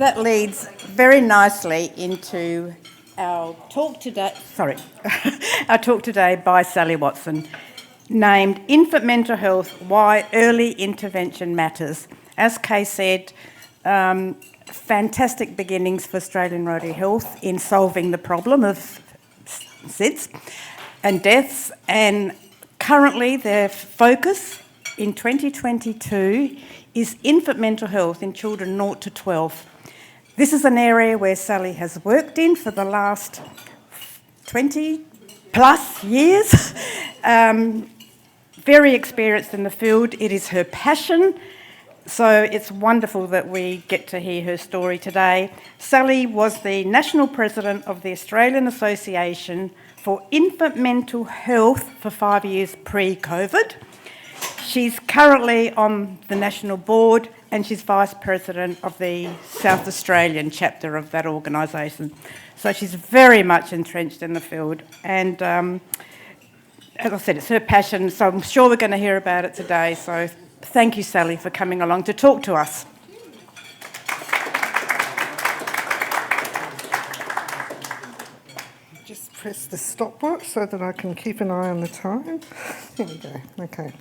That leads very nicely into our talk today. Our talk today by Sally Watson, named Infant Mental Health: Why Early Intervention Matters. As Kay said, fantastic beginnings for Australian Rotary Health in solving the problem of SIDS and deaths, and currently their focus in 2022 is infant mental health in children 0 to 12. This is an area where Sally has worked in for the last 20 plus years. Very experienced in the field. It is her passion. So it's wonderful that we get to hear her story today. Sally was the National President of the Australian Association for Infant Mental Health for 5 years pre-COVID. She's currently on the National Board and she's Vice President of the South Australian chapter of that organisation. So she's very much entrenched in the field. And as I said, it's her passion, so I'm sure we're going to hear about it today. So thank you, Sally, for coming along to talk to us. Just press the stopwatch so that I can keep an eye on the time. There we go. Okay.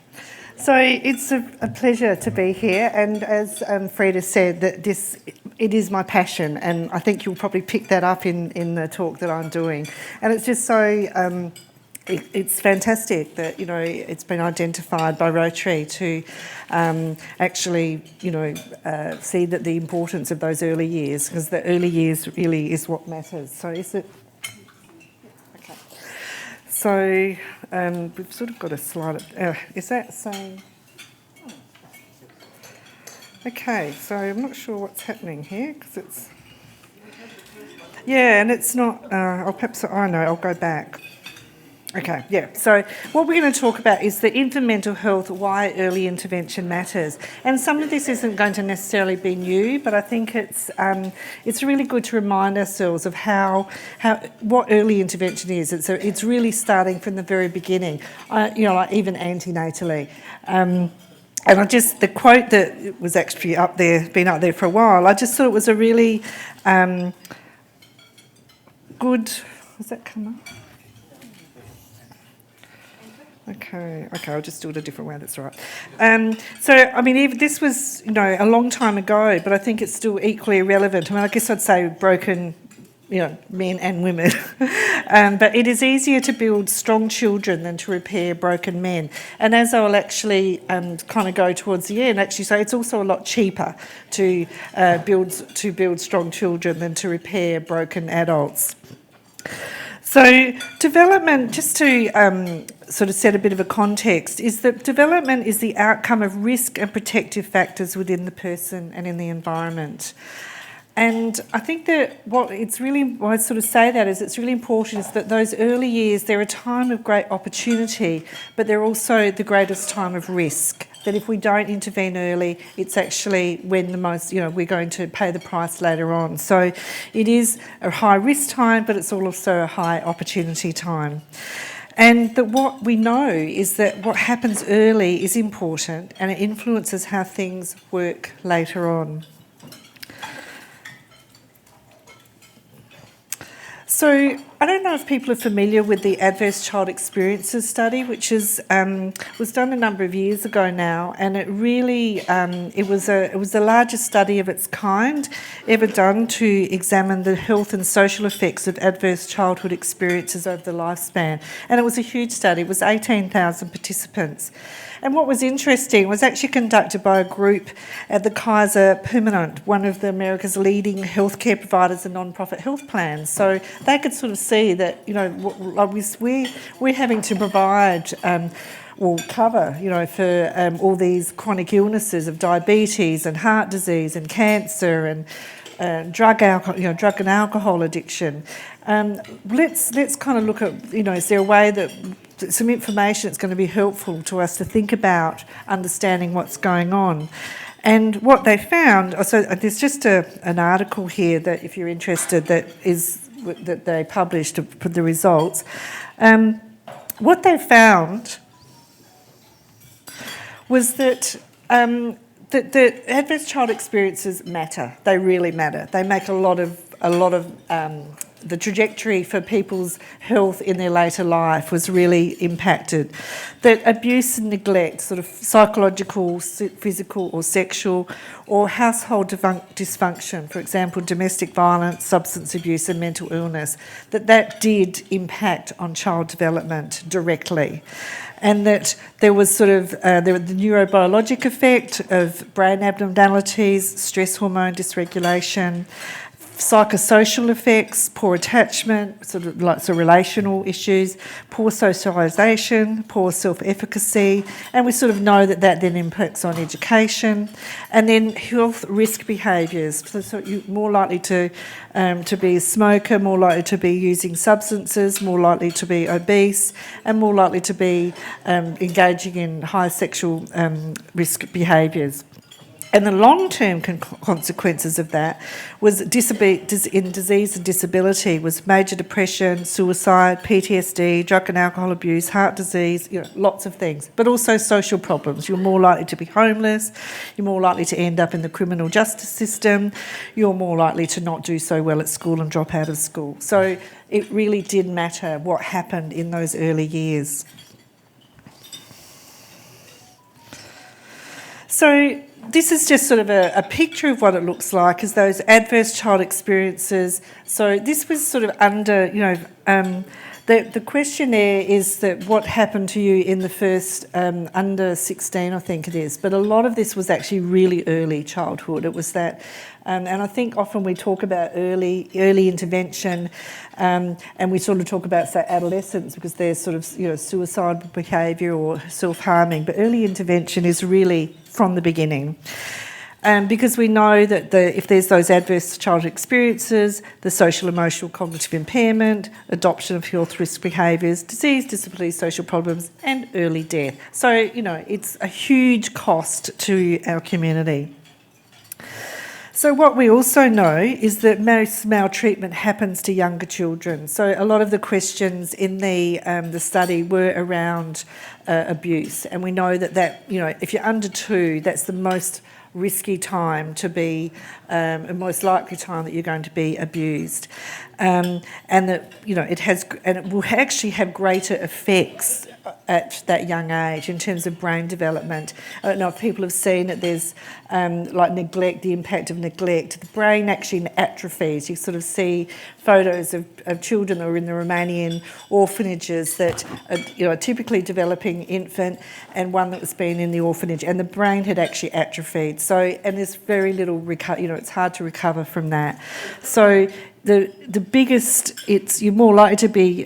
So it's a pleasure to be here, and as Freda said, that it is my passion, and I think you'll probably pick that up in the talk that I'm doing. And it's just so it's fantastic that it's been identified by Rotary to actually see that the importance of those early years, because the early years really is what matters. So is it? Okay. So we've sort of got a slide. Is that saying? Okay, so I'm not sure what's happening here because it's. Yeah, and it's not. I'll go back. Okay, yeah. So what we're going to talk about is the infant mental health, why early intervention matters. And some of this isn't going to necessarily be new, but I think it's really good to remind ourselves of what early intervention is. It's really starting from the very beginning, like even antenatally. And the quote that was actually been up there for a while, I just thought it was a really good. Has that come up? Okay, I'll just do it a different way, that's all right. Even this was, a long time ago, but I think it's still equally relevant. I guess I'd say broken, men and women. But it is easier to build strong children than to repair broken men. And as I'll actually kind of go towards the end, actually say it's also a lot cheaper to build strong children than to repair broken adults. So development, just to sort of set a bit of a context, is that development is the outcome of risk and protective factors within the person and in the environment. And I think that why I sort of say that is it's really important is that those early years, they're a time of great opportunity, but they're also the greatest time of risk. That if we don't intervene early, it's actually when the most, we're going to pay the price later on. So it is a high risk time, but it's also a high opportunity time. And that what we know is that what happens early is important and it influences how things work later on. So I don't know if people are familiar with the Adverse Child Experiences Study, which was done a number of years ago now, and it really it was the largest study of its kind ever done to examine the health and social effects of adverse childhood experiences over the lifespan. And it was a huge study. It was 18,000 participants. And what was interesting was actually conducted by a group at the Kaiser Permanente, one of America's leading healthcare providers and non-profit health plans. So they could sort of see that, we're having to provide cover, for all these chronic illnesses of diabetes and heart disease and cancer and drug and alcohol addiction. Let's kind of look at, is there a way that some information that's going to be helpful to us to think about understanding what's going on. And what they found, so there's just an article here that if you're interested that they published for the results. What they found was that the adverse child experiences matter. They really matter. They make a lot of the trajectory for people's health in their later life was really impacted. That abuse and neglect, sort of psychological, physical or sexual, or household dysfunction, for example, domestic violence, substance abuse and mental illness, that did impact on child development directly. And that there was sort of the neurobiologic effect of brain abnormalities, stress hormone dysregulation, psychosocial effects, poor attachment, sort of like relational issues, poor socialisation, poor self-efficacy, and we sort of know that then impacts on education, and then health risk behaviours. So you're more likely to be a smoker, more likely to be using substances, more likely to be obese, and more likely to be engaging in high sexual risk behaviours. And the long-term consequences of that was in disease and disability was major depression, suicide, PTSD, drug and alcohol abuse, heart disease, lots of things. But also social problems. You're more likely to be homeless. You're more likely to end up in the criminal justice system. You're more likely to not do so well at school and drop out of school. So it really did matter what happened in those early years. So this is just sort of a picture of what it looks like as those adverse child experiences. So this was sort of under, the questionnaire is that what happened to you in the first under 16, I think it is. But a lot of this was actually really early childhood. It was that, and I think often we talk about early intervention, and we sort of talk about, say, adolescence because there's sort of, suicidal behaviour or self-harming. But early intervention is really from the beginning. Because we know that if there's those adverse childhood experiences, the social, emotional, cognitive impairment, adoption of health risk behaviours, disease, disability, social problems, and early death. So, it's a huge cost to our community. So what we also know is that most maltreatment happens to younger children. So a lot of the questions in the study were around abuse, and we know that if you're under 2, that's the most risky time to be, the most likely time that you're going to be abused, and that it will actually have greater effects at that young age in terms of brain development. I don't know if people have seen that there's neglect, the impact of neglect. The brain actually atrophies. You sort of see photos of children that are in the Romanian orphanages that are typically developing infant, and one that was been in the orphanage, and the brain had actually atrophied. So, and there's very little it's hard to recover from that. So the biggest, you're more likely to be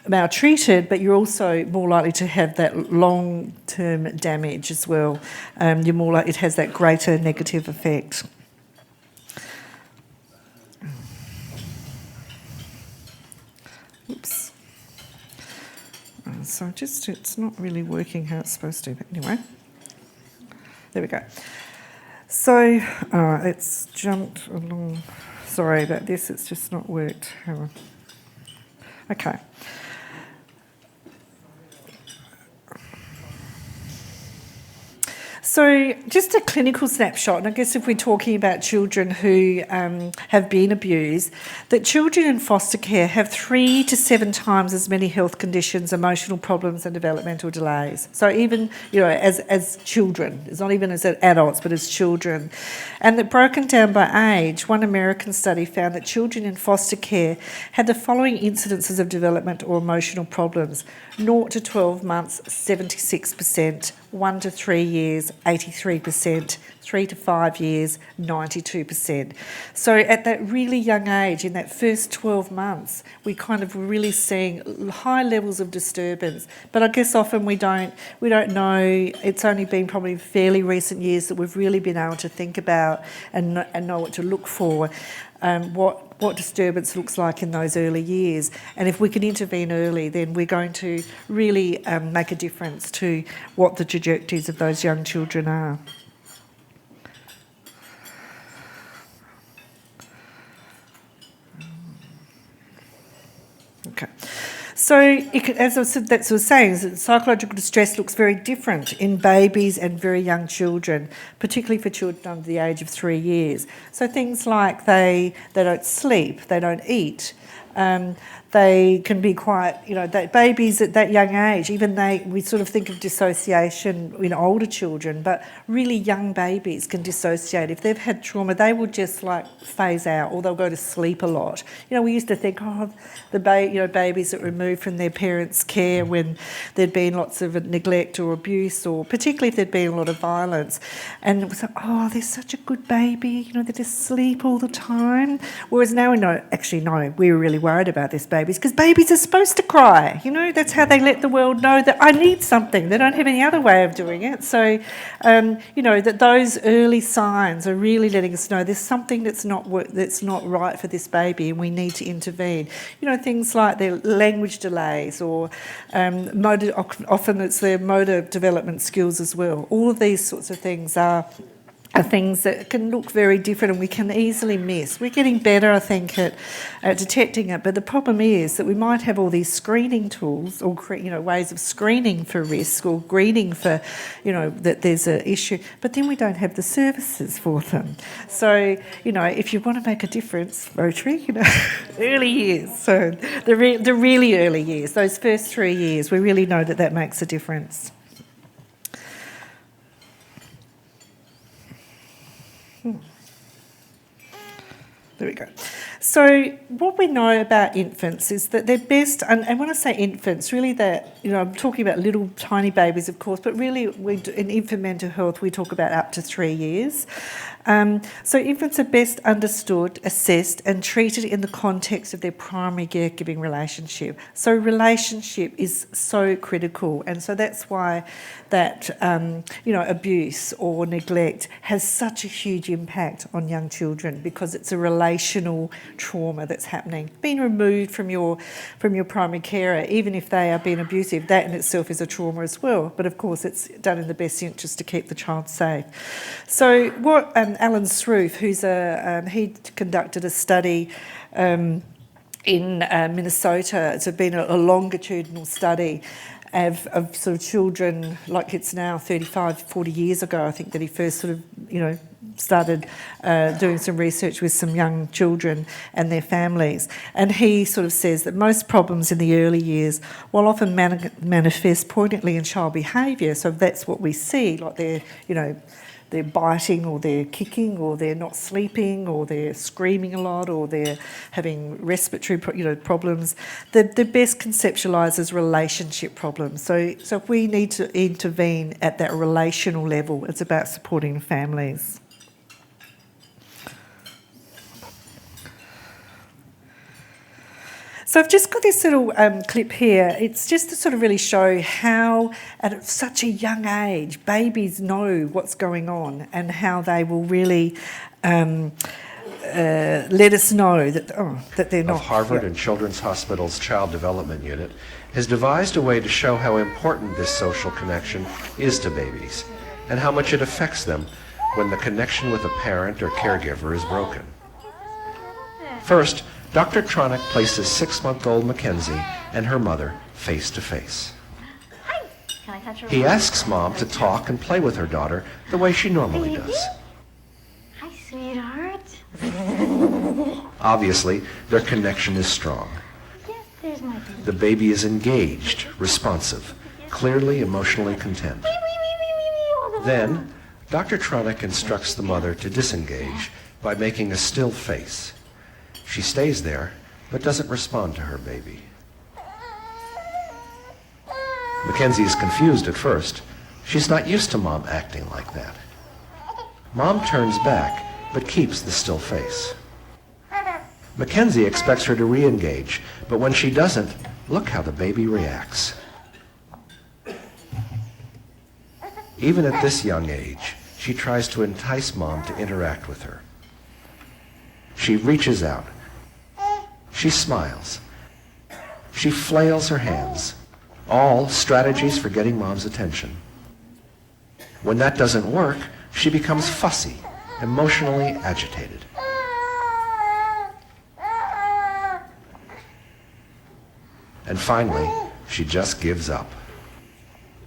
maltreated, but you're also more likely to have that long-term damage as well. You're more likely, it has that greater negative effect. Oops. So it's not really working how it's supposed to, but anyway. There we go. So it's jumped along. Sorry about this, it's just not worked. Okay. So just a clinical snapshot, and I guess if we're talking about children who have been abused, that children in foster care have 3 to 7 times as many health conditions, emotional problems and developmental delays. So even, as children, it's not even as adults, but as children. And that broken down by age, one American study found that children in foster care had the following incidences of development or emotional problems: 0 to 12 months, 76%, 1 to 3 years, 83%, 3 to 5 years, 92%. So at that really young age, in that first 12 months, we kind of really seeing high levels of disturbance. But I guess often we don't know. It's only been probably fairly recent years that we've really been able to think about and know what to look for. What disturbance looks like in those early years. And if we can intervene early, then we're going to really make a difference to what the trajectories of those young children are. Okay. So, as I said, that's what I was saying, is that psychological distress looks very different in babies and very young children, particularly for children under the age of 3 years. So things like they don't sleep, they don't eat, they can be quite, babies at that young age, we sort of think of dissociation in older children, but really young babies can dissociate. If they've had trauma, they will just phase out, or they'll go to sleep a lot. We used to think, babies that were removed from their parents' care when there'd been lots of neglect or abuse, or particularly if there'd been a lot of violence. And it was like, they're such a good baby, they just sleep all the time. Whereas now we know, actually, no, we were really worried about this babies, because babies are supposed to cry. That's how they let the world know that I need something. They don't have any other way of doing it. So, that those early signs are really letting us know there's something that's not right for this baby, and we need to intervene. Things like their language delays, or often it's their motor development skills as well. All of these sorts of things are things that can look very different and we can easily miss. We're getting better, I think, at detecting it, but the problem is that we might have all these screening tools, or ways of screening for risk, or screening for, that there's an issue, but then we don't have the services for them. So, if you want to make a difference, Rotary, early years, so the really early years, those first 3 years, we really know that makes a difference. There we go. So what we know about infants is that they're best, and when I say infants, really that, I'm talking about little tiny babies, of course, but really in infant mental health we talk about up to 3 years. So infants are best understood, assessed and treated in the context of their primary caregiving relationship. So relationship is so critical, and so that's why that abuse or neglect has such a huge impact on young children, because it's a relational trauma that's happening. Being removed from your primary carer, even if they are being abusive, that in itself is a trauma as well. But of course, it's done in the best interest to keep the child safe. So what Alan Sroof, he conducted a study in Minnesota. It's been a longitudinal study of sort of children, like it's now 35, 40 years ago, I think, that he first sort of, started doing some research with some young children and their families. And he sort of says that most problems in the early years will often manifest poignantly in child behaviour. So that's what we see, like they're biting, or they're kicking, or they're not sleeping, or they're screaming a lot, or they're having respiratory problems. They're best conceptualised as relationship problems. So if we need to intervene at that relational level, it's about supporting families. So I've just got this little clip here. It's just to sort of really show how, at such a young age, babies know what's going on, and how they will really let us know that they're not. Harvard and Children's Hospital's Child Development Unit has devised a way to show how important this social connection is to babies, and how much it affects them when the connection with a parent or caregiver is broken. First, Dr. Tronick places 6-month-old Mackenzie and her mother face to face. Hi. Can I touch her? He asks Mom to talk and play with her daughter the way she normally does. Hi, sweetheart. Obviously, their connection is strong. Yes, there's my baby. The baby is engaged, responsive, clearly emotionally content. Then, Dr. Tronick instructs the mother to disengage by making a still face. She stays there, but doesn't respond to her baby. Mackenzie is confused at first. She's not used to Mom acting like that. Mom turns back, but keeps the still face. Mackenzie expects her to re-engage, but when she doesn't, look how the baby reacts. Even at this young age, she tries to entice Mom to interact with her. She reaches out. She smiles. She flails her hands. All strategies for getting Mom's attention. When that doesn't work, she becomes fussy, emotionally agitated. And finally, she just gives up.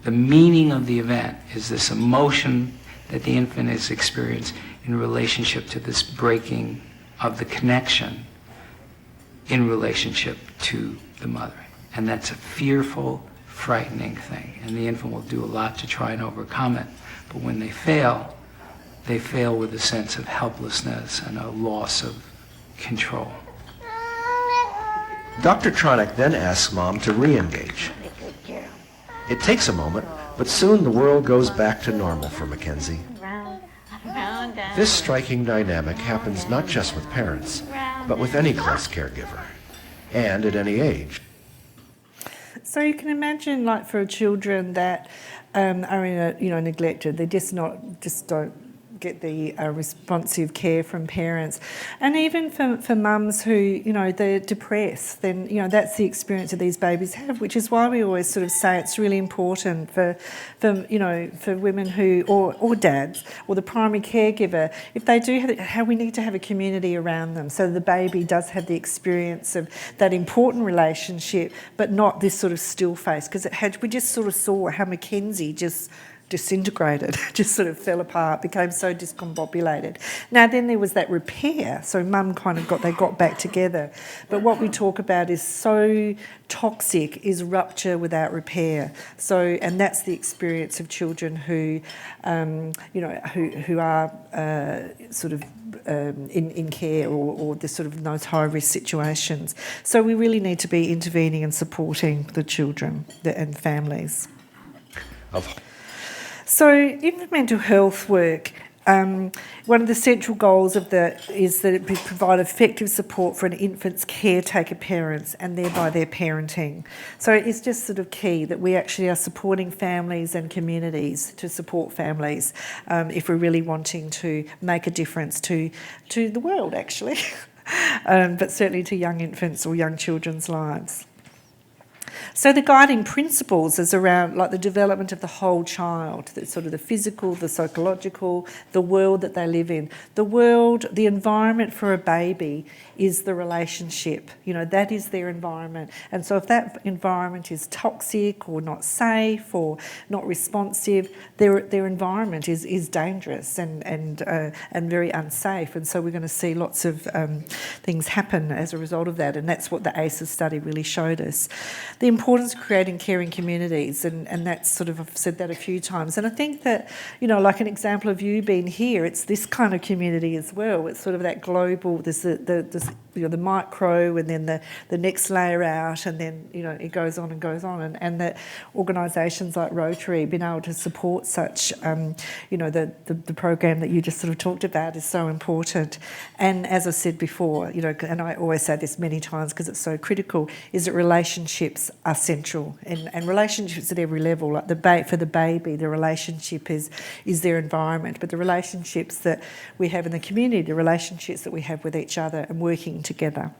The meaning of the event is this emotion that the infant is experiencing in relationship to this breaking of the connection in relationship to the mother. And that's a fearful, frightening thing. And the infant will do a lot to try and overcome it. But when they fail with a sense of helplessness and a loss of control. Dr. Tronick then asks Mom to re-engage. It takes a moment, but soon the world goes back to normal for Mackenzie. Round, down. This striking dynamic happens not just with parents, but with any close caregiver, and at any age. So you can imagine, like for children that are in a, neglected, they just don't get the responsive care from parents, and even for mums who they're depressed, then that's the experience that these babies have, which is why we always sort of say it's really important for women who or dads or the primary caregiver, if they do have how we need to have a community around them so the baby does have the experience of that important relationship, but not this sort of still face, because we just sort of saw how Mackenzie just disintegrated, just sort of fell apart, became so discombobulated. Now then there was that repair, so mum kind of got back together. But what we talk about is so toxic is rupture without repair. So, and that's the experience of children who are sort of in care or the sort of those high risk situations. So we really need to be intervening and supporting the children and families. So in mental health work, one of the central goals is that it provide effective support for an infant's caretaker parents and thereby their parenting. So it's just sort of key that we actually are supporting families and communities to support families if we're really wanting to make a difference to the world, actually, but certainly to young infants or young children's lives. So the guiding principles is around like the development of the whole child, the sort of the physical, the psychological, the world that they live in. The environment for a baby is the relationship. That is their environment. And so if that environment is toxic or not safe or not responsive, their environment is dangerous and very unsafe. And so we're going to see lots of things happen as a result of that. And that's what the ACEs study really showed us. The importance of creating caring communities, and that's sort of, I've said that a few times. And I think that, like an example of you being here, it's this kind of community as well. It's sort of that global, there's the micro and then the next layer out, and then, it goes on and goes on. And that organisations like Rotary being able to support such, the program that you just sort of talked about is so important. And as I said before, and I always say this many times because it's so critical, is that relationships are central, and relationships at every level. Like for the baby, the relationship is their environment, but the relationships that we have in the community, the relationships that we have with each other and working together.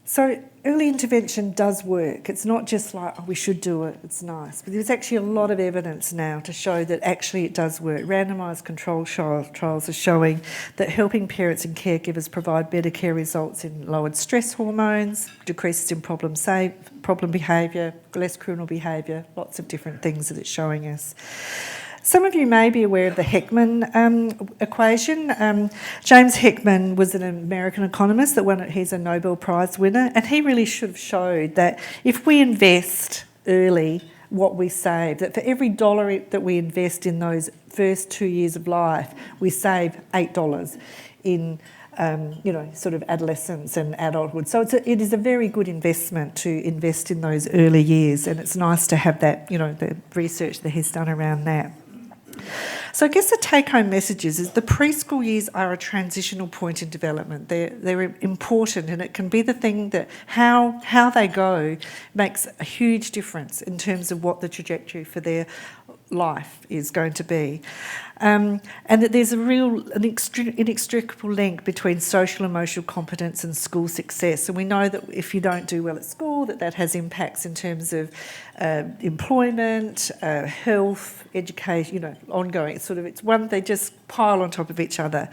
So early intervention does work. It's not just like, we should do it, it's nice. But there's actually a lot of evidence now to show that actually it does work. Randomised controlled trials are showing that helping parents and caregivers provide better care results in lowered stress hormones, decreases in problem behaviour, less criminal behaviour, lots of different things that it's showing us. Some of you may be aware of the Heckman equation. James Heckman was an American economist he's a Nobel Prize winner, and he really should have showed that if we invest early what we save, that for every dollar that we invest in those first 2 years of life, we save $8 in sort of adolescence and adulthood. So it is a very good investment to invest in those early years, and it's nice to have that, the research that he's done around that. So I guess the take-home message is the preschool years are a transitional point in development. They're important, and it can be the thing that how they go makes a huge difference in terms of what the trajectory for their life is going to be. And that there's an inextricable link between social emotional competence and school success. And we know that if you don't do well at school, that has impacts in terms of employment, health, education, ongoing. They just pile on top of each other.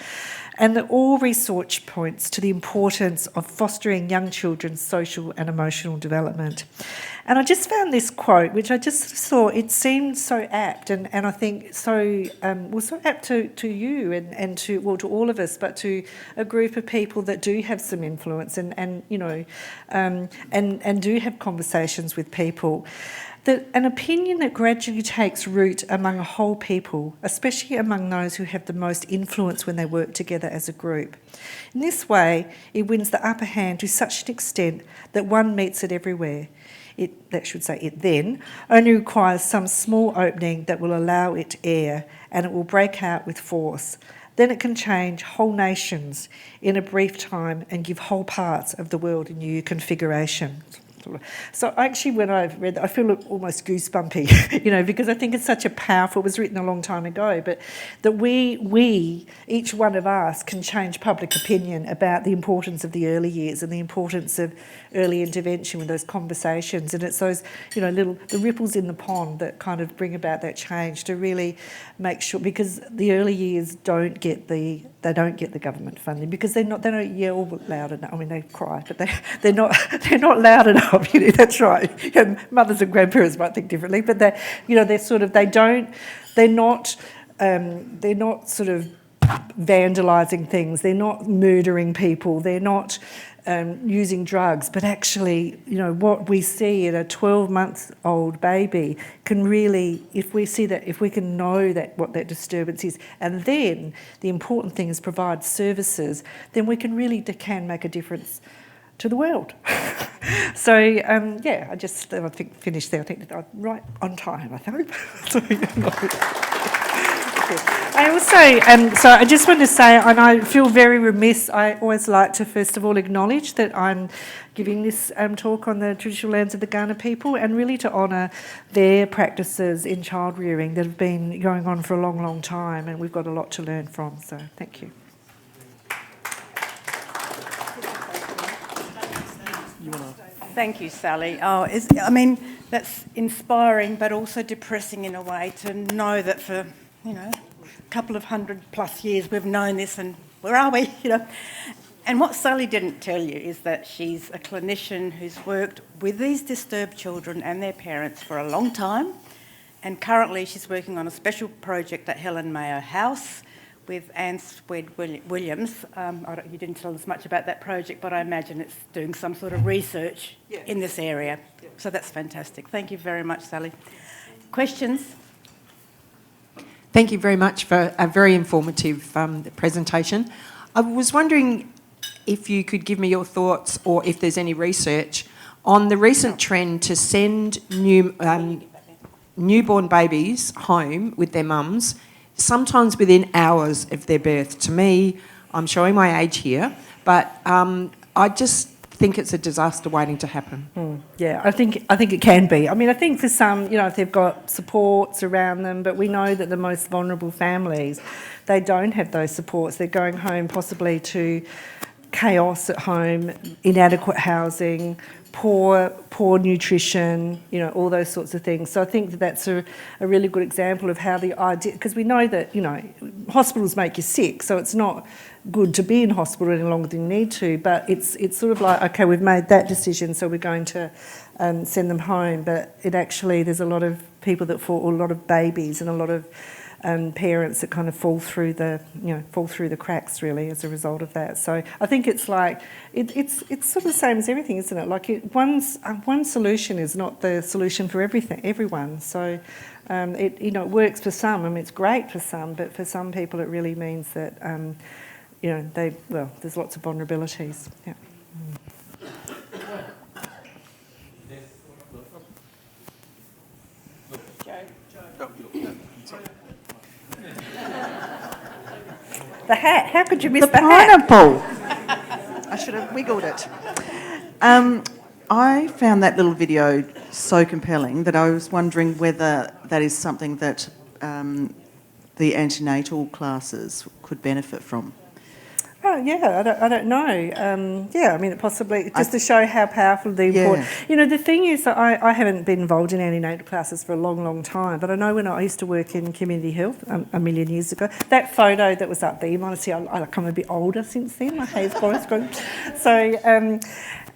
And that all research points to the importance of fostering young children's social and emotional development. And I just found this quote, which I just thought it seemed so apt, and I think so apt to you and to all of us, but to a group of people that do have some influence and do have conversations with people. That an opinion that gradually takes root among a whole people, especially among those who have the most influence when they work together as a group. In this way, it wins the upper hand to such an extent that one meets it everywhere. It then only requires some small opening that will allow it to air, and it will break out with force. Then it can change whole nations in a brief time and give whole parts of the world a new configuration. So actually, when I've read that, I feel almost goosebumpy, because I think it's such a powerful, it was written a long time ago, but that we, each one of us, can change public opinion about the importance of the early years and the importance of early intervention with those conversations. And it's those, the ripples in the pond that kind of bring about that change to really make sure, because the early years don't get the government funding because they don't yell loud enough. I mean, they cry, but they're not loud enough. That's right. Mothers and grandparents might think differently, but they're not sort of vandalising things. They're not murdering people. They're not using drugs. But actually, what we see in a 12-month-old baby can really, if we can know what that disturbance is, and then the important thing is provide services, then we can make a difference to the world. So, I think finished there. I think I'm right on time, I hope. I also, so I just want to say, and I feel very remiss, I always like to first of all acknowledge that I'm giving this talk on the traditional lands of the Kaurna people, and really to honour their practices in child rearing that have been going on for a long, long time, and we've got a lot to learn from, so thank you. Thank you, Sally. That's inspiring, but also depressing in a way to know that for, a couple of 100+ years we've known this, and where are we, And what Sally didn't tell you is that she's a clinician who's worked with these disturbed children and their parents for a long time, and currently she's working on a special project at Helen Mayo House with Anne Swed-Williams. You didn't tell us much about that project, but I imagine it's doing some sort of research in this area. Yeah. So that's fantastic. Thank you very much, Sally. Questions? Thank you very much for a very informative presentation. I was wondering if you could give me your thoughts, or if there's any research on the recent trend to send newborn babies home with their mums, sometimes within hours of their birth. To me, I'm showing my age here, but I just think it's a disaster waiting to happen. Yeah, I think it can be. I think for some, if they've got supports around them, but we know that the most vulnerable families, they don't have those supports. They're going home possibly to chaos at home, inadequate housing, poor nutrition, all those sorts of things. So I think that's a really good example of how the idea, because we know that, hospitals make you sick, so it's not good to be in hospital any longer than you need to, but it's sort of like, okay, we've made that decision, so we're going to send them home. But there's a lot of people that fall, or a lot of babies and a lot of parents that kind of fall through the cracks really as a result of that. So I think it's like it's sort of the same as everything, isn't it? Like one solution is not the solution for everyone. So it works for some. It's great for some, but for some people it really means that there's lots of vulnerabilities. Yeah. The hat. How could you miss the pineapple? I should have wiggled it. I found that little video so compelling that I was wondering whether that is something that the antenatal classes could benefit from. Oh yeah, I don't know. Yeah, I mean, it possibly just to show how powerful the important. You know, the thing is that I haven't been involved in antenatal classes for a long, long time, but I know when I used to work in community health a million years ago, that photo that was up there, you might see I'm a bit older since then. My hair's grown. So,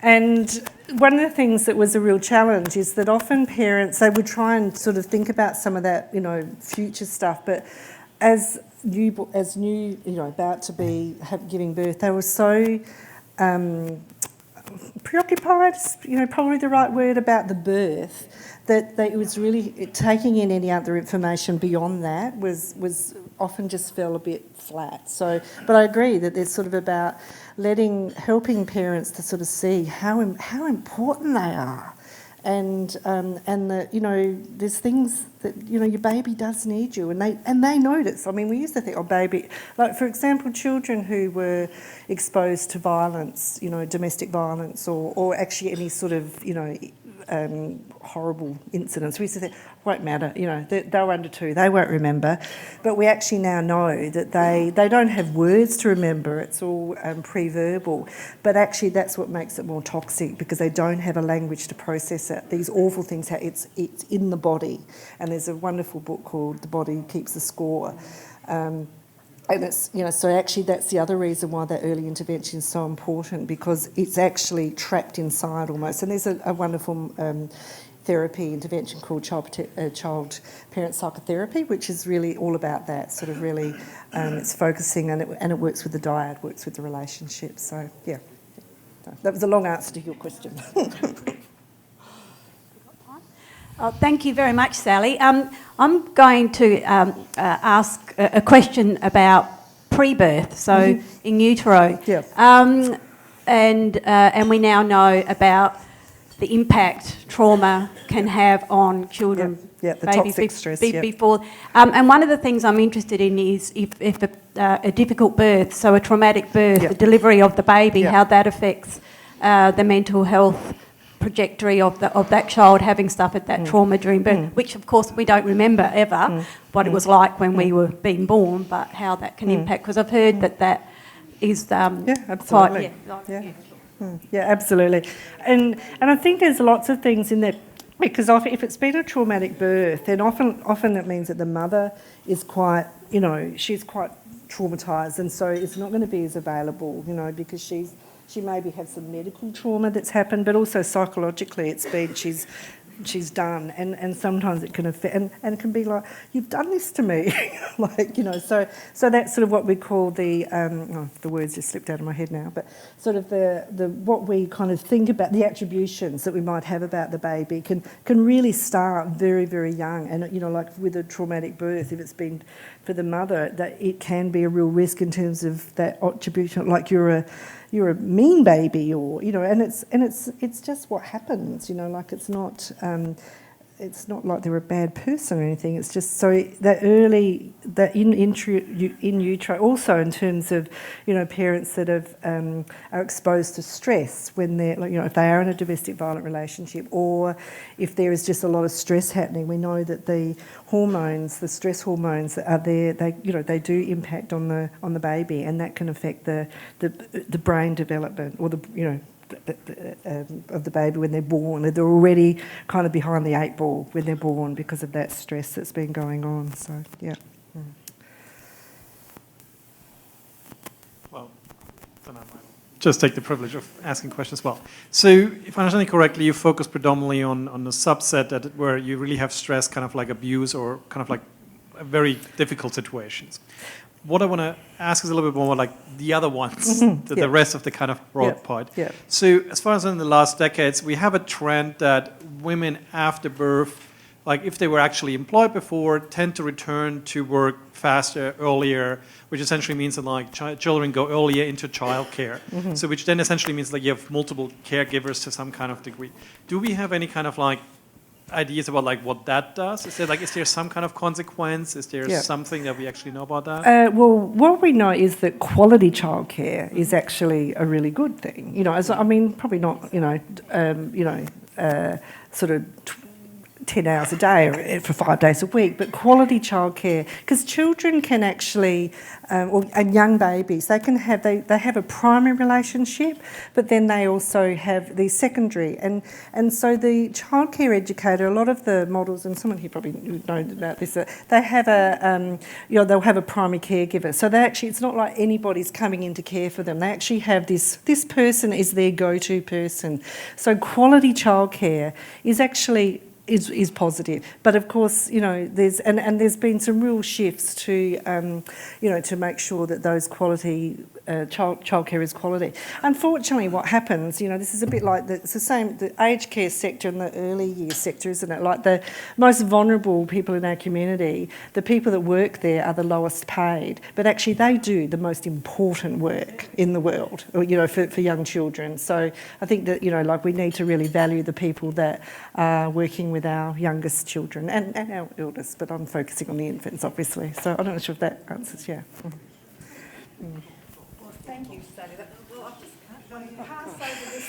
and one of the things that was a real challenge is that often parents, they would try and sort of think about some of that, you know, future stuff, but as new, you know, about to be giving birth, they were so preoccupied, you know, probably the right word, about the birth, that it was really taking in any other information beyond that was often just fell a bit flat. So, but I agree that there's sort of about helping parents to sort of see how important they are. And that, you know, there's things that, you know, your baby does need you, and they notice. I mean, we used to think, oh, baby, like for example, children who were exposed to violence, you know, domestic violence, or actually any sort of, you know, horrible incidents. We used to think, won't matter, you know, they were under 2, they won't remember. But we actually now know that they don't have words to remember, it's all pre-verbal. But actually that's what makes it more toxic, because they don't have a language to process it. These awful things, it's in the body. And there's a wonderful book called The Body Keeps the Score. And it's, you know, so actually that's the other reason why that early intervention is so important, because it's actually trapped inside almost. And there's a wonderful therapy intervention called child parent psychotherapy, which is really all about that, sort of really, it's focusing, and it works with the dyad, works with the relationship. So, yeah. That was a long answer to your question. Oh, thank you very much, Sally. I'm going to ask a question about pre-birth, so in utero. Yeah. And we now know about the impact trauma can have on children. Yeah, the toxic stress. Before. And one of the things I'm interested in is if a difficult birth, so a traumatic birth, the delivery of the baby, how that affects the mental health trajectory of that child having suffered that trauma during birth, which of course we don't remember ever what it was like when we were being born, but how that can impact, because I've heard that is absolutely. Yeah, absolutely. And I think there's lots of things in that, because often, if it's been a traumatic birth, then often it means that the mother is quite, you know, she's quite traumatised, and so it's not going to be as available, you know, because she maybe had some medical trauma that's happened, but also psychologically it's been, she's done, and sometimes it can affect, and it can be like, you've done this to me, like, you know, so that's sort of what we call the words just slipped out of my head now, but sort of the what we kind of think about, the attributions that we might have about the baby can really start very, very young, and, you know, like with a traumatic birth, if it's been for the mother, that it can be a real risk in terms of that attribution, like you're a mean baby, or, you know, and it's just what happens, you know, like it's not like they're a bad person or anything. It's just so that early, that in utero, also in terms of, you know, parents that are exposed to stress when they're, like, you know, if they are in a domestic violent relationship, or if there is just a lot of stress happening, we know that the hormones, the stress hormones that are there, they do impact on the baby, and that can affect the brain development, or the, you know, of the baby when they're born. They're already kind of behind the 8 ball when they're born because of that stress that's been going on. So, yeah. Well, then I might just take the privilege of asking questions as well. So, if I understand it correctly, you focus predominantly on the subset where you really have stress, kind of like abuse, or kind of like very difficult situations. What I want to ask is a little bit more like the other ones, the rest of the kind of broad part. Yeah. So as far as in the last decades, we have a trend that women after birth, like if they were actually employed before, tend to return to work faster, earlier, which essentially means that like children go earlier into childcare. So which then essentially means like you have multiple caregivers to some kind of degree. Do we have any kind of like ideas about like what that does? Is there some kind of consequence? Is there something that we actually know about that? Well, what we know is that quality childcare is actually a really good thing. You know, probably not, sort of 10 hours a day or for 5 days a week, but quality childcare, because children can actually, and young babies, they have a primary relationship, but then they also have the secondary, and so the childcare educator, a lot of the models, and someone here probably knows about this, they have they'll have a primary caregiver, so it's not like anybody's coming in to care for them. They actually have this person is their go-to person. So quality childcare is actually is positive, but of course, there's been some real shifts to, to make sure that those quality childcare is quality. Unfortunately, what happens, this is a bit like it's the same, the aged care sector and the early years sector, isn't it? Like the most vulnerable people in our community, the people that work there are the lowest paid, but actually they do the most important work in the world, for young children. So I think that, we need to really value the people that are working with our youngest children and our eldest, but I'm focusing on the infants, obviously. So I'm not sure if that answers, yeah. Well, thank you, Sally. I'll just pass over this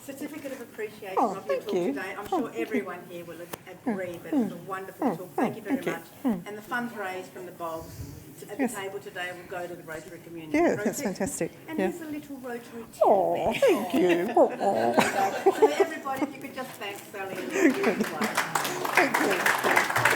certificate of appreciation of your talk today. I'm sure everyone here will agree that it's a wonderful talk. Thank you very much. And the funds raised from the bulbs at the table today will go to the Rotary Community Yeah, Project. that's fantastic. And here's a little Rotary tip. Oh, thank you. So everybody, if you could just thank Sally. Thank you.